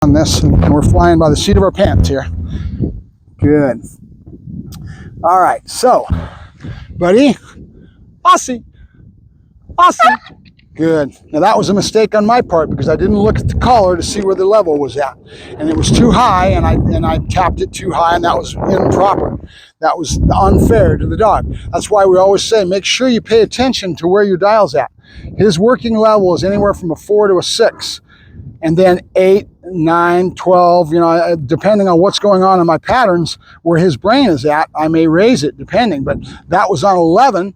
on this, and we're flying by the seat of our pants here. Good. All right, so, buddy, Aussie. Good. Now that was a mistake on my part because I didn't look at the collar to see where the level was at, and it was too high, and I tapped it too high, and that was improper. That was unfair to the dog. That's why we always say make sure you pay attention to where your dial's at. His working level is anywhere from a 4 to a 6, and then 8, 9, 12. You know, depending on what's going on in my patterns, where his brain is at, I may raise it depending. But that was on 11.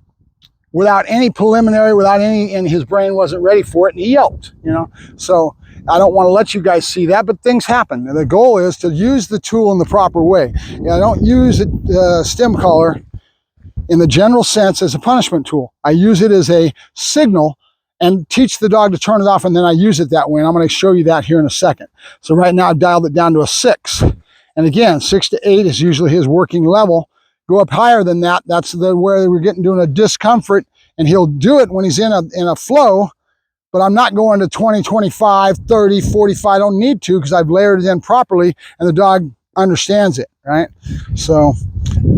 Without any preliminary, without any, and his brain wasn't ready for it, and he yelped, you know. So I don't want to let you guys see that, but things happen. And the goal is to use the tool in the proper way. I don't use a stem collar in the general sense as a punishment tool. I use it as a signal and teach the dog to turn it off, and then I use it that way, and I'm going to show you that here in a second. So right now I've dialed it down to a 6. And again, 6 to 8 is usually his working level. Go up higher than that, that's where we're getting to a discomfort, and he'll do it when he's in a flow, but I'm not going to 20, 25, 30, 45. I don't need to because I've layered it in properly, and the dog understands it, right? So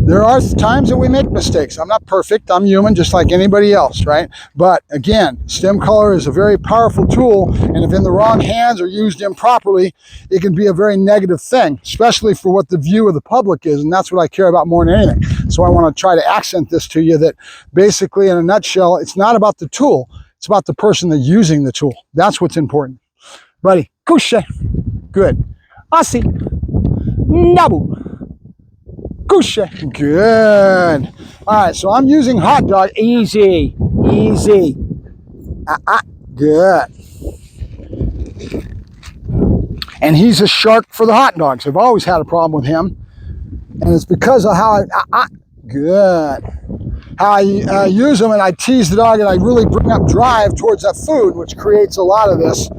there are times that we make mistakes. I'm not perfect. I'm human just like anybody else, right? But again, stem collar is a very powerful tool, and if in the wrong hands or used improperly, it can be a very negative thing, especially for what the view of the public is, and that's what I care about more than anything. So I want to try to accent this to you that basically, in a nutshell, it's not about the tool. It's about the person that's using the tool. That's what's important. Buddy, couche. Good. Asi. Nabu. Couche. Good. All right, so I'm using hot dog. Easy. Good. And he's a shark for the hot dogs. I've always had a problem with him, and it's because of how good. How I use them, and I tease the dog, and I really bring up drive towards that food, which creates a lot of this.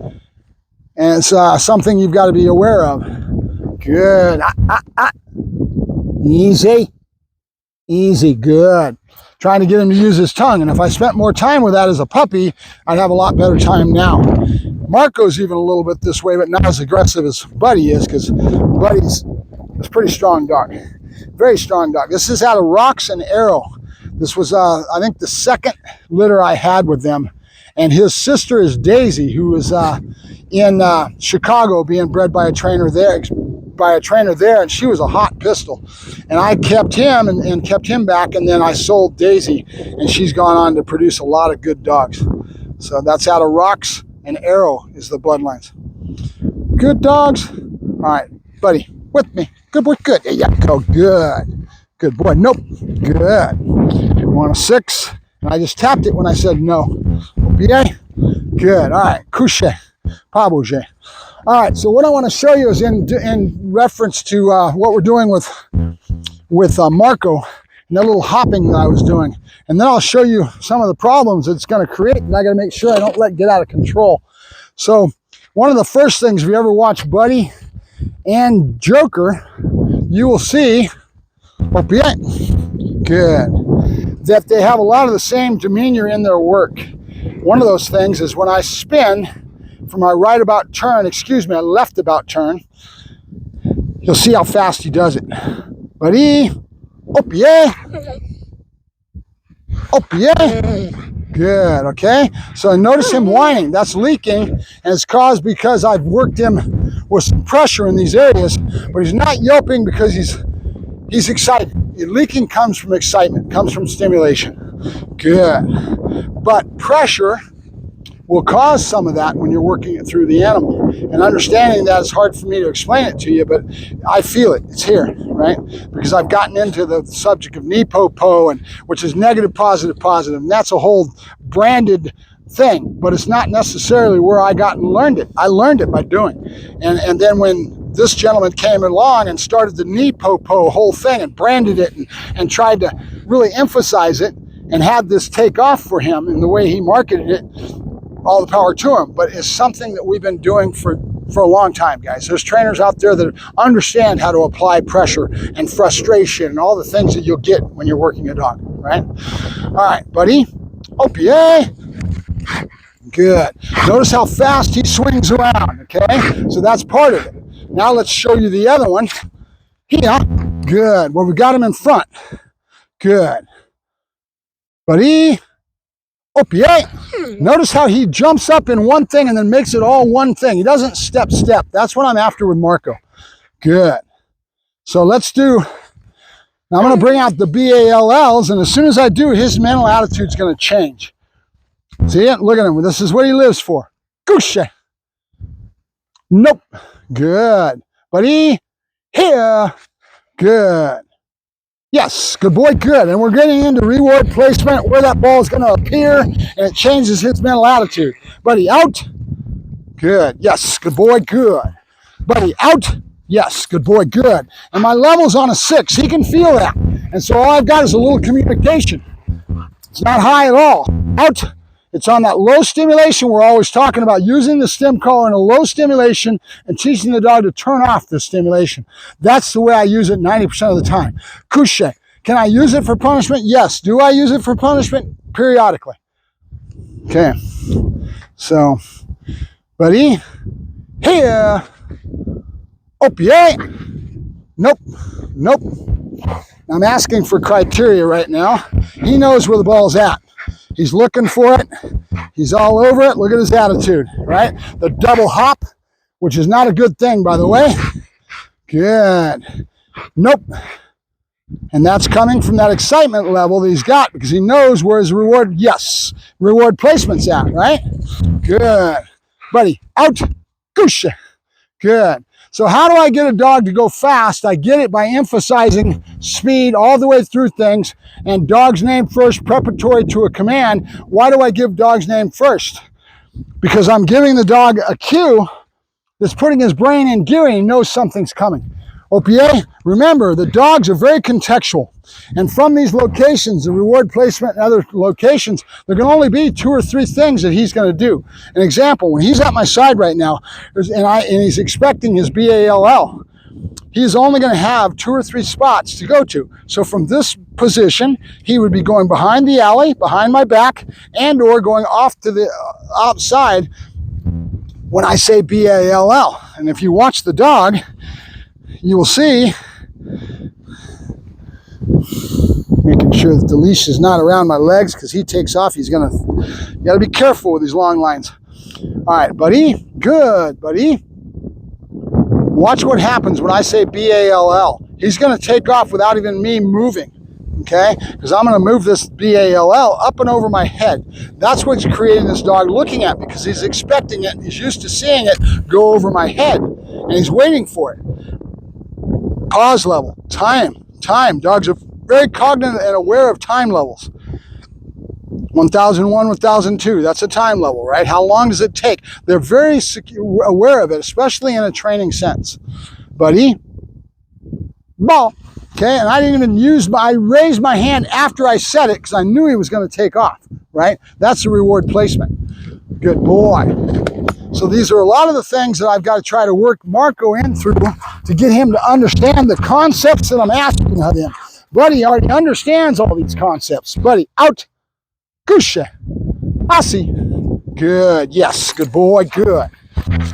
And it's something you've got to be aware of. Good. Easy. Good. Trying to get him to use his tongue. And if I spent more time with that as a puppy, I'd have a lot better time now. Marco's even a little bit this way, but not as aggressive as Buddy is, because Buddy's a pretty strong dog. Very strong dog. This is out of Rocks and Arrow. This was, I think, the second litter I had with them. And his sister is Daisy, who was in Chicago being bred by a trainer there, and she was a hot pistol. And I kept him and kept him back, and then I sold Daisy, and she's gone on to produce a lot of good dogs. So that's out of Rocks and Arrow is the bloodlines. Good dogs. All right, Buddy, with me. Good boy, good. There you go, good. Good boy, nope, good. Want a 6, and I just tapped it when I said no. Okay, good, all right, couche, pas bouger. All right, so what I want to show you is in reference to what we're doing with Marco and that little hopping that I was doing. And then I'll show you some of the problems it's going to create, and I got to make sure I don't get out of control. So one of the first things, if you ever watch Buddy and Joker, you will see, good, that they have a lot of the same demeanor in their work. One of those things is when I spin for my right about turn, my left about turn, you'll see how fast he does it. Buddy, good, okay? So notice him whining. That's leaking, and it's caused because I've worked him with some pressure in these areas, but he's not yelping because he's excited. Leaking comes from excitement, comes from stimulation. Good. But pressure will cause some of that when you're working it through the animal. And understanding that is hard for me to explain it to you, but I feel it. It's here, right? Because I've gotten into the subject of NEPO-PO, which is negative, positive, positive. And that's a whole branded thing, but it's not necessarily where I got and learned it. I learned it by doing. And then when this gentleman came along and started the NEPO-PO whole thing and branded it and tried to really emphasize it and had this take off for him in the way he marketed it, all the power to him. But it's something that we've been doing for a long time, guys. There's trainers out there that understand how to apply pressure and frustration and all the things that you'll get when you're working a dog, right? All right, Buddy. OPA. Good. Notice how fast he swings around, okay? So that's part of it. Now let's show you the other one. Here. Good. Well, we got him in front. Good. Buddy. Up, yeah. Notice how he jumps up in one thing and then makes it all one thing. He doesn't step. That's what I'm after with Marco. Good. So let's do, now I'm going to bring out the BALLs, and as soon as I do, his mental attitude's going to change. See it? Look at him. This is what he lives for. Goose. Nope. Good. Buddy. Here. Good. Yes, good boy, good. And we're getting into reward placement, where that ball is going to appear, and it changes his mental attitude. Buddy, out. Good. Yes, good boy, good. Buddy, out. Yes, good boy, good. And my level's on a 6. He can feel that. And so all I've got is a little communication. It's not high at all. Out. It's on that low stimulation. We're always talking about using the stim collar in a low stimulation and teaching the dog to turn off the stimulation. That's the way I use it 90% of the time. Couche. Can I use it for punishment? Yes. Do I use it for punishment? Periodically. Okay. So, buddy. Here. Up, yeah. Nope. Nope. I'm asking for criteria right now. He knows where the ball's at. He's looking for it. He's all over it. Look at his attitude, right? The double hop, which is not a good thing, by the way. Good. Nope. And that's coming from that excitement level that he's got because he knows where his reward, yes, reward placement's at, right? Good. Buddy, out. Goose. Good. So how do I get a dog to go fast? I get it by emphasizing speed all the way through things and dog's name first preparatory to a command. Why do I give dog's name first? Because I'm giving the dog a cue that's putting his brain in gear and he knows something's coming. OPA, remember, the dogs are very contextual. And from these locations, the reward placement and other locations, there can only be 2 or 3 things that he's going to do. An example, when he's at my side right now, and he's expecting his BALL, he's only going to have 2 or 3 spots to go to. So from this position, he would be going behind the alley, behind my back, and or going off to the outside when I say BALL. And if you watch the dog, you will see, making sure that the leash is not around my legs because he takes off. You got to be careful with these long lines. All right, buddy. Good, buddy. Watch what happens when I say BALL. He's going to take off without even me moving, okay? Because I'm going to move this BALL up and over my head. That's what's creating this dog looking at me because he's expecting it. He's used to seeing it go over my head, and he's waiting for it. Pause level, time. Dogs are very cognizant and aware of time levels. 1001, 1002, that's a time level, right? How long does it take? They're very aware of it, especially in a training sense. Buddy, ball. Okay, and I didn't even I raised my hand after I said it because I knew he was going to take off, right? That's the reward placement. Good boy. So these are a lot of the things that I've got to try to work Marco in through to get him to understand the concepts that I'm asking of him. Buddy already understands all these concepts. Buddy, out. Goose. Asi. Good. Yes. Good boy. Good.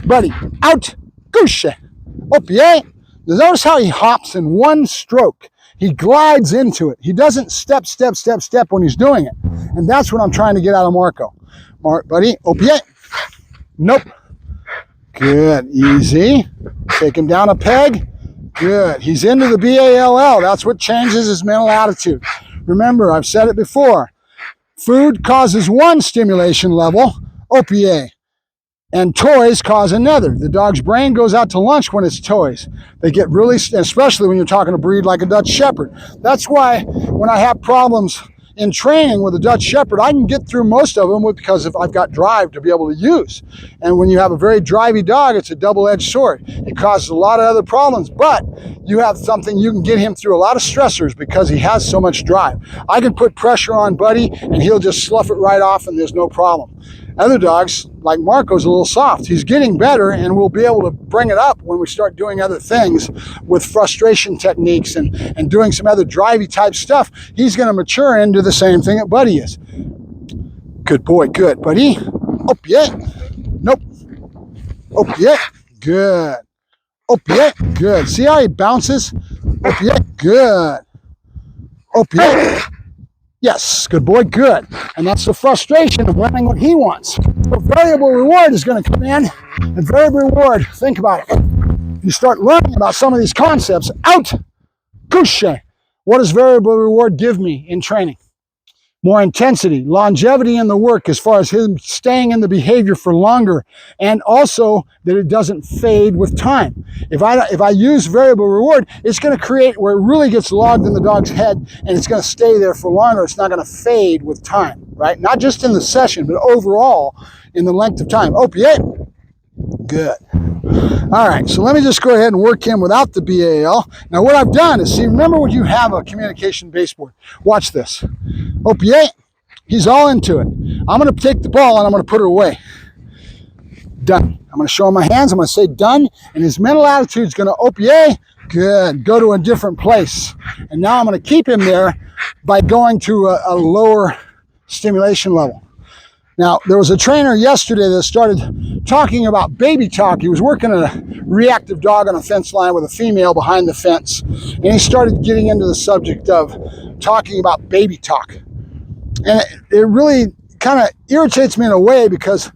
Buddy, out. Goose. Up, yeah. Notice how he hops in one stroke. He glides into it. He doesn't step when he's doing it. And that's what I'm trying to get out of Marco. Buddy, up, yeah. Nope. Good. Easy. Take him down a peg. Good. He's into the BALL. That's what changes his mental attitude. Remember, I've said it before. Food causes one stimulation level, OPA, and toys cause another. The dog's brain goes out to lunch when it's toys. They get really, especially when you're talking a breed like a Dutch Shepherd. That's why when I have problems in training with a Dutch Shepherd, I can get through most of them because I've got drive to be able to use. And when you have a very drivey dog, it's a double-edged sword. It causes a lot of other problems, but you have something you can get him through a lot of stressors because he has so much drive. I can put pressure on Buddy and he'll just slough it right off and there's no problem. Other dogs, like Marco's a little soft. He's getting better and we'll be able to bring it up when we start doing other things with frustration techniques and doing some other drivey type stuff. He's going to mature into the same thing that Buddy is. Good boy, good. Buddy, Opiate. Nope. Opiate. Good. Opiate. Good. See how he bounces? Opiate. Good. Opiate. Yes, good boy, good. And that's the frustration of learning what he wants. So variable reward is going to come in, and variable reward, think about it. You start learning about some of these concepts. Out, couche. What does variable reward give me in training? More intensity, longevity in the work as far as him staying in the behavior for longer, and also that it doesn't fade with time. If I use variable reward, it's going to create where it really gets logged in the dog's head, and it's going to stay there for longer. It's not going to fade with time, right? Not just in the session, but overall in the length of time. Opiate, good. All right, so let me just go ahead and work him without the BAL. Now what I've done is, see, remember when you have a communication baseboard. Watch this. Opiate, he's all into it. I'm going to take the ball and I'm going to put it away. Done. I'm going to show him my hands. I'm going to say done, and his mental attitude is going to opiate, good, go to a different place. And now I'm going to keep him there by going to a lower stimulation level. Now, there was a trainer yesterday that started talking about baby talk. He was working a reactive dog on a fence line with a female behind the fence, and he started getting into the subject of talking about baby talk. And it really kind of irritates me in a way, because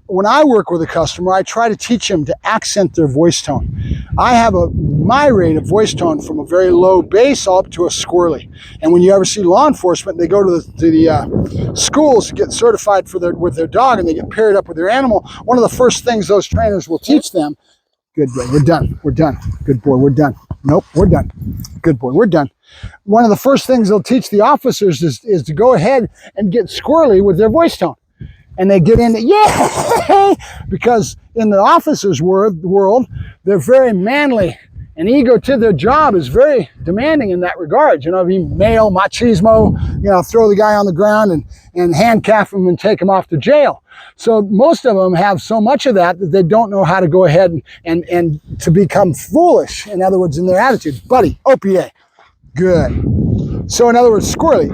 when I work with a customer, I try to teach them to accent their voice tone. I have my rate of voice tone from a very low bass up to a squirrely. And when you ever see law enforcement, they go to the schools to get certified with their dog, and they get paired up with their animal. One of the first things those trainers will teach them, good boy, we're done, we're done. Good boy, we're done. Nope, we're done. Good boy, we're done. One of the first things they'll teach the officers is to go ahead and get squirrely with their voice tone. And they get into, yeah, because in the officers' world, they're very manly, and ego to their job is very demanding in that regard. You know, being male, machismo, you know, throw the guy on the ground and handcuff him and take him off to jail. So most of them have so much of that they don't know how to go ahead and to become foolish, in other words, in their attitude. Buddy, OPA, good. So in other words, squirrely.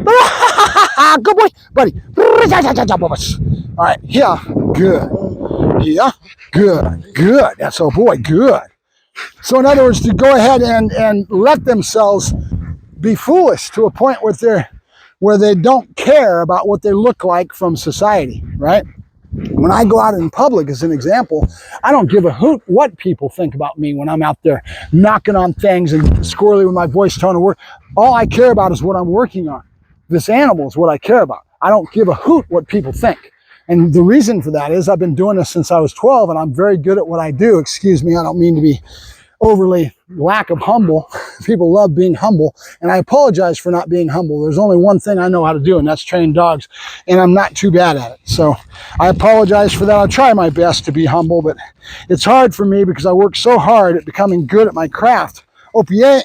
Good boy, buddy. All right, here, good. Here, good, good. That's a boy, good. So in other words, to go ahead and let themselves be foolish to a point where they don't care about what they look like from society, right? When I go out in public, as an example, I don't give a hoot what people think about me when I'm out there knocking on things and squirrely with my voice tone and work. All I care about is what I'm working on. This animal is what I care about. I don't give a hoot what people think. And the reason for that is I've been doing this since I was 12, and I'm very good at what I do. Excuse me, I don't mean to be overly lack of humble. People love being humble, and I apologize for not being humble. There's only one thing I know how to do, and that's train dogs, and I'm not too bad at it. So I apologize for that. I'll try my best to be humble, but it's hard for me because I work so hard at becoming good at my craft. OPA.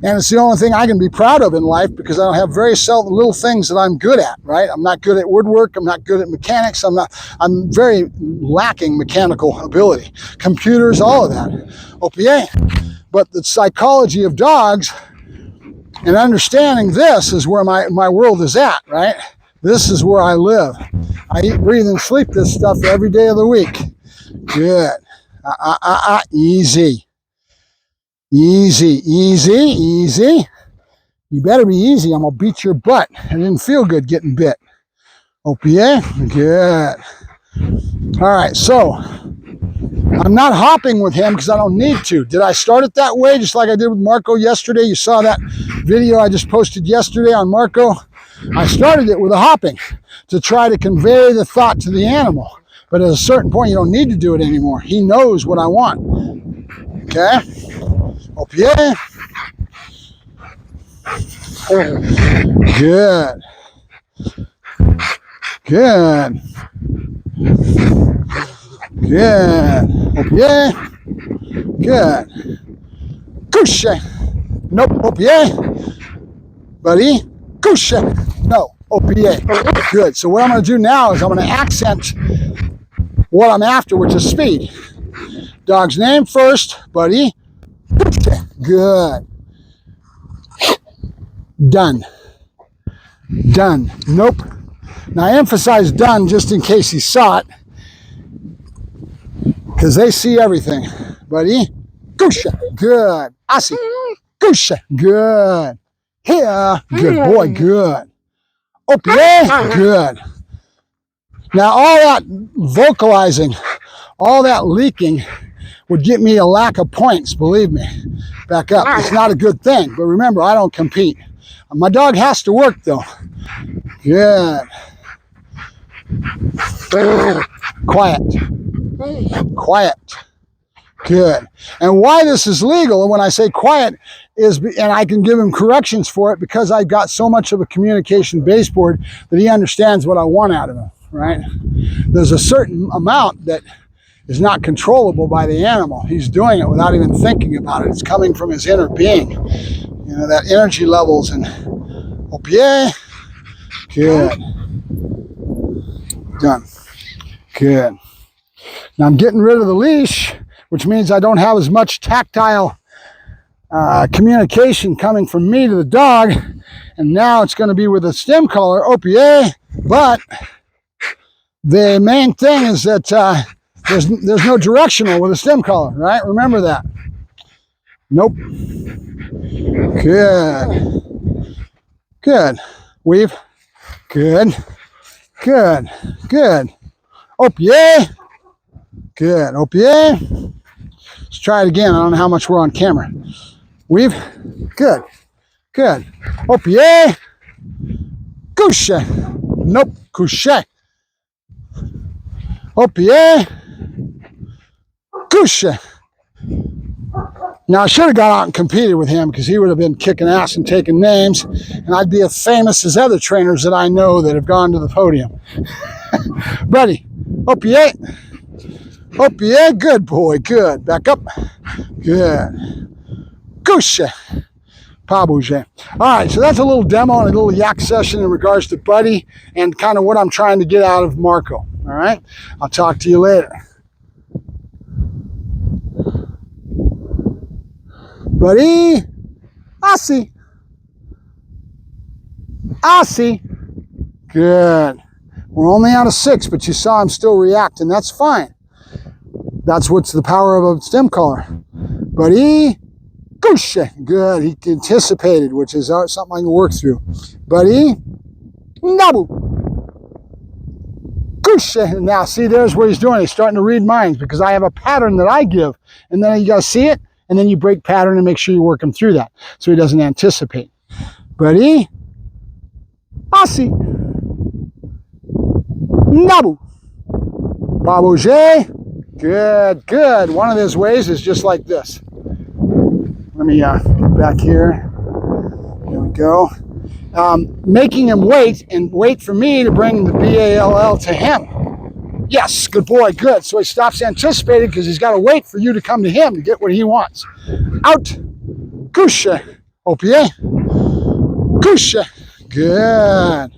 And it's the only thing I can be proud of in life, because I don't have very seldom little things that I'm good at, right? I'm not good at woodwork. I'm not good at mechanics. I'm very lacking mechanical ability. Computers, all of that. OPA. But the psychology of dogs and understanding this is where my world is at, right? This is where I live. I eat, breathe, and sleep this stuff every day of the week. Good. Easy. Easy, easy, easy. You better be easy. I'm going to beat your butt. I didn't feel good getting bit. OPA? Good. All right, so I'm not hopping with him because I don't need to. Did I start it that way, just like I did with Marco yesterday? You saw that video I just posted yesterday on Marco. I started it with a hopping to try to convey the thought to the animal. But at a certain point, you don't need to do it anymore. He knows what I want. Okay? OPA. Good. Good. Good. OPA. Good. Couche. Nope. OPA. Buddy. Couche. No. OPA. Good. So what I'm going to do now is I'm going to accent what I'm after, which is speed. Dog's name first. Buddy. Good. Done. Done. Nope. Now I emphasize done just in case he saw it, because they see everything. Buddy, Gusha, good. Asi, Gusha, good. Here, good boy, good. Opie, good. Now all that vocalizing, all that leaking would get me a lack of points, believe me. Back up. It's not a good thing, but remember, I don't compete. My dog has to work though. Good. Quiet. Quiet. Good. And why this is legal, and when I say quiet, is, and I can give him corrections for it, because I've got so much of a communication baseboard that he understands what I want out of him, right? There's a certain amount that is not controllable by the animal. He's doing it without even thinking about it. It's coming from his inner being. You know, that energy levels and Opie. Good. Done. Good. Now I'm getting rid of the leash, which means I don't have as much tactile communication coming from me to the dog. And now it's going to be with a stem collar, Opie. But the main thing is that there's no directional with a stem collar, right? Remember that. Nope. Good. Good. Weave. Good. Good. Good. Opie. Good. Opie. Let's try it again. I don't know how much we're on camera. Weave. Good. Good. Opie. Couche. Nope. Couche. Opie. Couche. Now, I should have got out and competed with him, because he would have been kicking ass and taking names, and I'd be as famous as other trainers that I know that have gone to the podium. Buddy, Opie. Opie, good boy, good. Back up. Good. Couche. Pas bouger. All right, so that's a little demo and a little yak session in regards to Buddy and kind of what I'm trying to get out of Marco. All right, I'll talk to you later. Buddy, Asi. Asi. Good. We're only out of 6, but you saw him still react, and that's fine. That's what's the power of a stem collar. Buddy, Couche. Good. He anticipated, which is something I can work through. Buddy, Nabu. Couche. Now, see, there's what he's doing. He's starting to read minds, because I have a pattern that I give, and then you got to see it, and then you break pattern and make sure you work him through that so he doesn't anticipate. Buddy, Asi. Nabu. Babouge. Good, good. One of his ways is just like this. Let me back here. There we go. Making him wait and wait for me to bring the BALL to him. Yes, good boy, good. So he stops anticipating, because he's got to wait for you to come to him to get what he wants. Out. Couche. Opie. Couche. Good.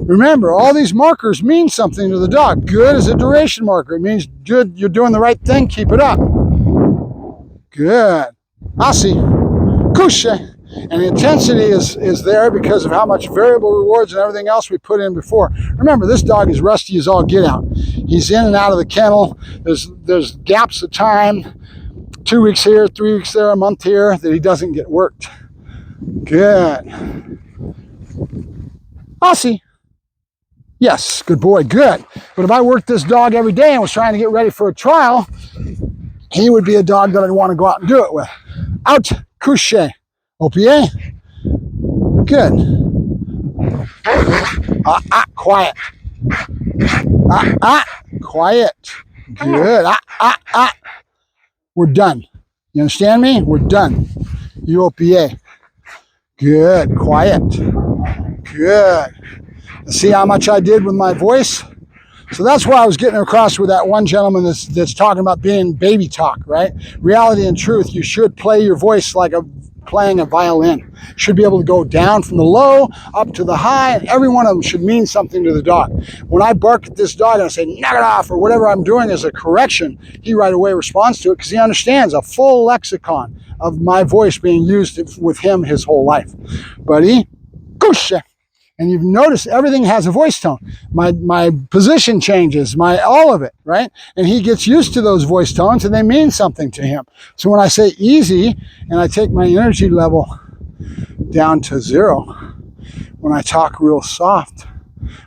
Remember, all these markers mean something to the dog. Good is a duration marker. It means good, you're doing the right thing. Keep it up. Good. Asi. Couche. And the intensity is there because of how much variable rewards and everything else we put in before. Remember, this dog is rusty as all get out. He's in and out of the kennel. There's gaps of time, 2 weeks here, 3 weeks there, a month here, that he doesn't get worked. Good. Asi. Yes, good boy, good. But if I worked this dog every day and was trying to get ready for a trial, he would be a dog that I'd want to go out and do it with. Out. Couche. Opie. Good. Quiet. Quiet. Good. We're done. You understand me? We're done. You Opie. Good. Quiet. Good. See how much I did with my voice? So that's why I was getting across with that one gentleman that's talking about being baby talk, right? Reality and truth. You should play your voice like playing a violin. Should be able to go down from the low up to the high, and every one of them should mean something to the dog. When I bark at this dog and I say, knock it off, or whatever I'm doing as a correction, he right away responds to it, because he understands a full lexicon of my voice being used with him his whole life. Buddy, Couche. And you've noticed everything has a voice tone. My position changes, all of it, right? And he gets used to those voice tones and they mean something to him. So when I say easy and I take my energy level down to 0, when I talk real soft,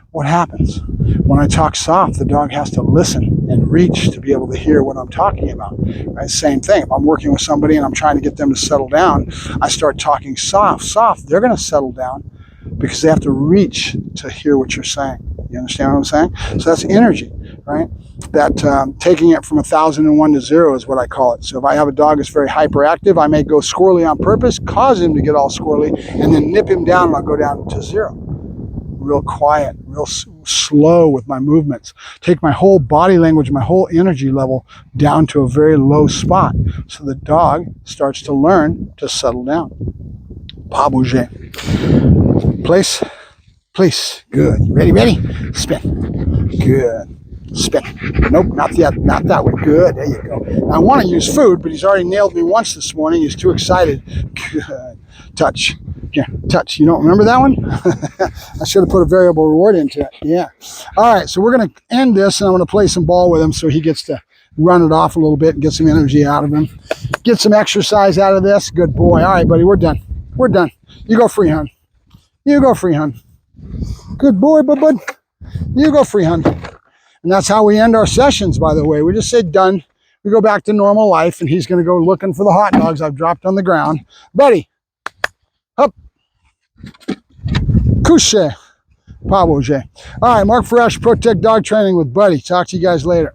what happens? When I talk soft, the dog has to listen and reach to be able to hear what I'm talking about. Right? Same thing. If I'm working with somebody and I'm trying to get them to settle down, I start talking soft. They're going to settle down because they have to reach to hear what you're saying. You understand what I'm saying? So that's energy, right? That taking it from 1,001 to 0 is what I call it. So if I have a dog that's very hyperactive, I may go squirrely on purpose, cause him to get all squirrely, and then nip him down and I'll go down to 0. Real quiet, real slow with my movements. Take my whole body language, my whole energy level down to a very low spot. So the dog starts to learn to settle down. Pas bouger. Place. Good. You ready? Spin. Good. Spin. Nope, not yet. Not that way. Good. There you go. I want to use food, but he's already nailed me once this morning. He's too excited. Good. Touch. Here, touch. You don't remember that one? I should have put a variable reward into it. Yeah. All right, so we're going to end this, and I'm going to play some ball with him so he gets to run it off a little bit and get some energy out of him. Get some exercise out of this. Good boy. All right, buddy, we're done. You go free, hon. Good boy, bud. You go free, hon. And that's how we end our sessions, by the way. We just say done. We go back to normal life, and he's going to go looking for the hot dogs I've dropped on the ground. Buddy. Up. Couche. Pas bouger. All right, Mark Ferrasci, Protect Dog Training with Buddy. Talk to you guys later.